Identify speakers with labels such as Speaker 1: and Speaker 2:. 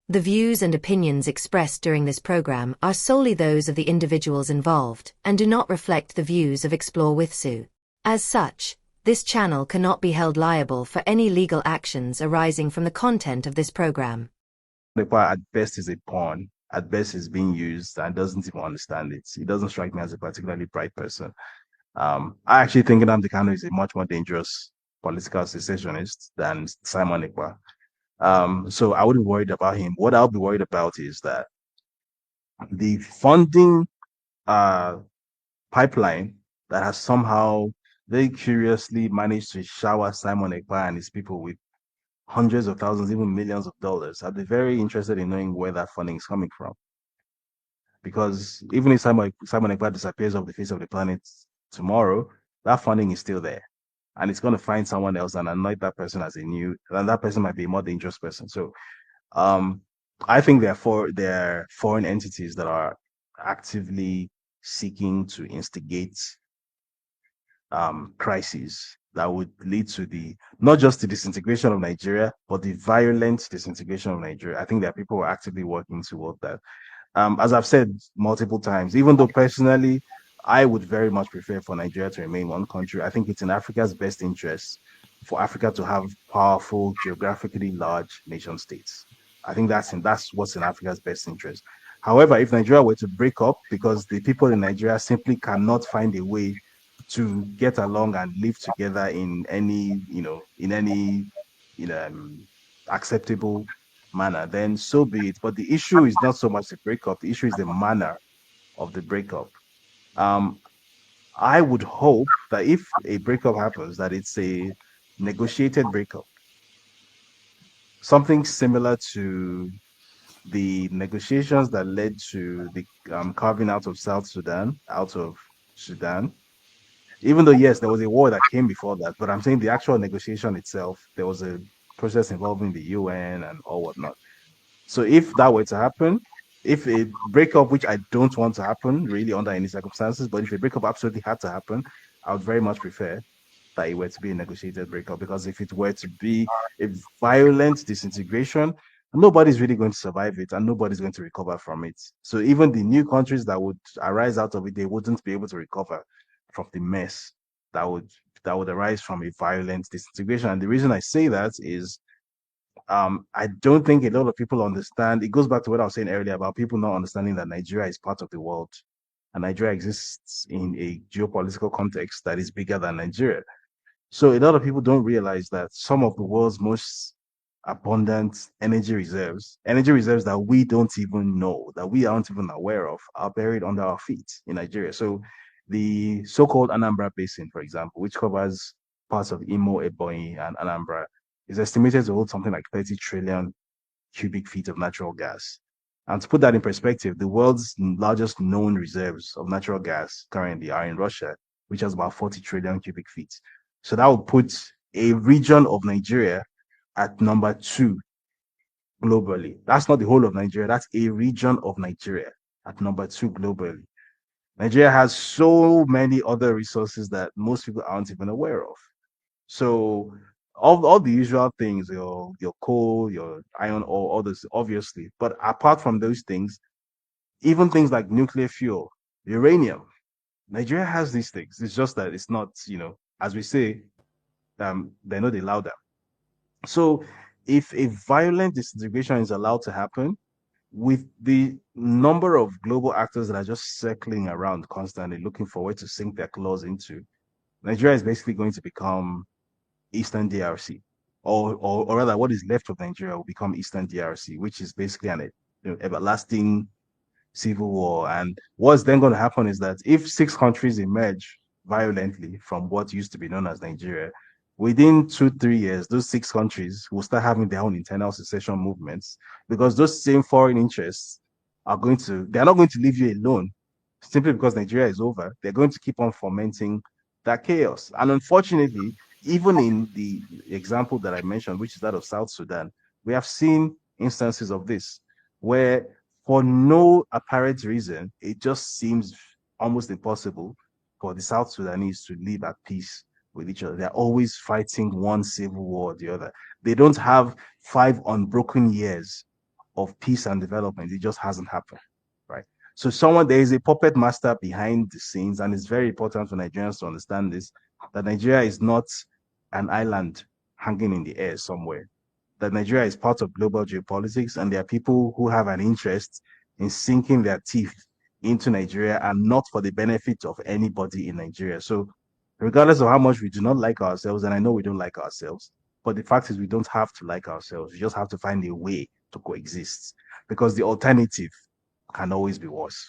Speaker 1: The views and opinions expressed during this program are solely those of the individuals involved and do not reflect the views of Explorewithsu. As such, this channel cannot be held liable for any legal actions arising from the content of this program.
Speaker 2: Ekpa at best is a pawn. At best is being used and doesn't even understand it. He doesn't strike me as a particularly bright person. I actually think Nnamdi Kanu is a much more dangerous political secessionist than Simon Ekpa. So I wouldn't be worried about him. What I'll be worried about is that the funding pipeline that has somehow very curiously managed to shower Simon Ekpa and his people with hundreds of thousands, even millions of dollars. I'd be very interested in knowing where that funding is coming from. Because even if Simon Ekpa disappears off the face of the planet tomorrow, that funding is still there. And it's going to find someone else and anoint that person as and that person might be a more dangerous person. So I think there are foreign entities that are actively seeking to instigate crises that would lead to not just the disintegration of Nigeria, but the violent disintegration of Nigeria. I think there are people who are actively working toward that. As I've said multiple times, even though personally I would very much prefer for Nigeria to remain one country, I think it's in Africa's best interest for Africa to have powerful, geographically large nation states. I think that's what's in Africa's best interest. However, if Nigeria were to break up because the people in Nigeria simply cannot find a way to get along and live together in any acceptable manner, then so be it. But the issue is not so much the breakup. The issue is the manner of the breakup. I would hope that if a breakup happens, that it's a negotiated breakup, something similar to the negotiations that led to the carving out of Sudan. Even though, yes, there was a war that came before that, but I'm saying the actual negotiation itself, there was a process involving the UN and all whatnot. So if that were to happen, if a breakup, which I don't want to happen really under any circumstances, but if a breakup absolutely had to happen, I would very much prefer that it were to be a negotiated breakup, because if it were to be a violent disintegration, nobody's really going to survive it and nobody's going to recover from it. So even the new countries that would arise out of it, they wouldn't be able to recover from the mess that would arise from a violent disintegration. And the reason I say that is I don't think a lot of people understand. It goes back to what I was saying earlier about people not understanding that Nigeria is part of the world and Nigeria exists in a geopolitical context that is bigger than Nigeria. So a lot of people don't realize that some of the world's most abundant energy reserves that we don't even know, that we aren't even aware of, are buried under our feet in Nigeria. So the so-called Anambra Basin, for example, which covers parts of Imo, Ebonyi, and Anambra, is estimated to hold something like 30 trillion cubic feet of natural gas. And to put that in perspective, the world's largest known reserves of natural gas currently are in Russia, which has about 40 trillion cubic feet. So that would put a region of Nigeria at number 2 globally. That's not the whole of Nigeria. That's a region of Nigeria at number 2 globally. Nigeria has so many other resources that most people aren't even aware of. So all the usual things, your coal, your iron ore, all this, obviously. But apart from those things, even things like nuclear fuel, uranium, Nigeria has these things. It's just that it's not, as we say, they're not allowed them. So if a violent disintegration is allowed to happen, with the number of global actors that are just circling around constantly looking for where to sink their claws into, Nigeria is basically going to become Eastern DRC, or rather, what is left of Nigeria will become Eastern DRC, which is basically an everlasting civil war. And what's then going to happen is that if 6 countries emerge violently from what used to be known as Nigeria, within 2-3 years, those 6 countries will start having their own internal secession movements, because those same foreign interests they're not going to leave you alone simply because Nigeria is over. They're going to keep on fomenting that chaos. And unfortunately, even in the example that I mentioned, which is that of South Sudan, we have seen instances of this where, for no apparent reason, it just seems almost impossible for the South Sudanese to live at peace with each other. They're always fighting one civil war or the other. They don't have 5 unbroken years of peace and development. It just hasn't happened, right? So there is a puppet master behind the scenes, and it's very important for Nigerians to understand this, that Nigeria is not an island hanging in the air somewhere. That Nigeria is part of global geopolitics, and there are people who have an interest in sinking their teeth into Nigeria and not for the benefit of anybody in Nigeria. So regardless of how much we do not like ourselves, and I know we don't like ourselves, but the fact is we don't have to like ourselves. We just have to find a way to coexist, because the alternative can always be worse.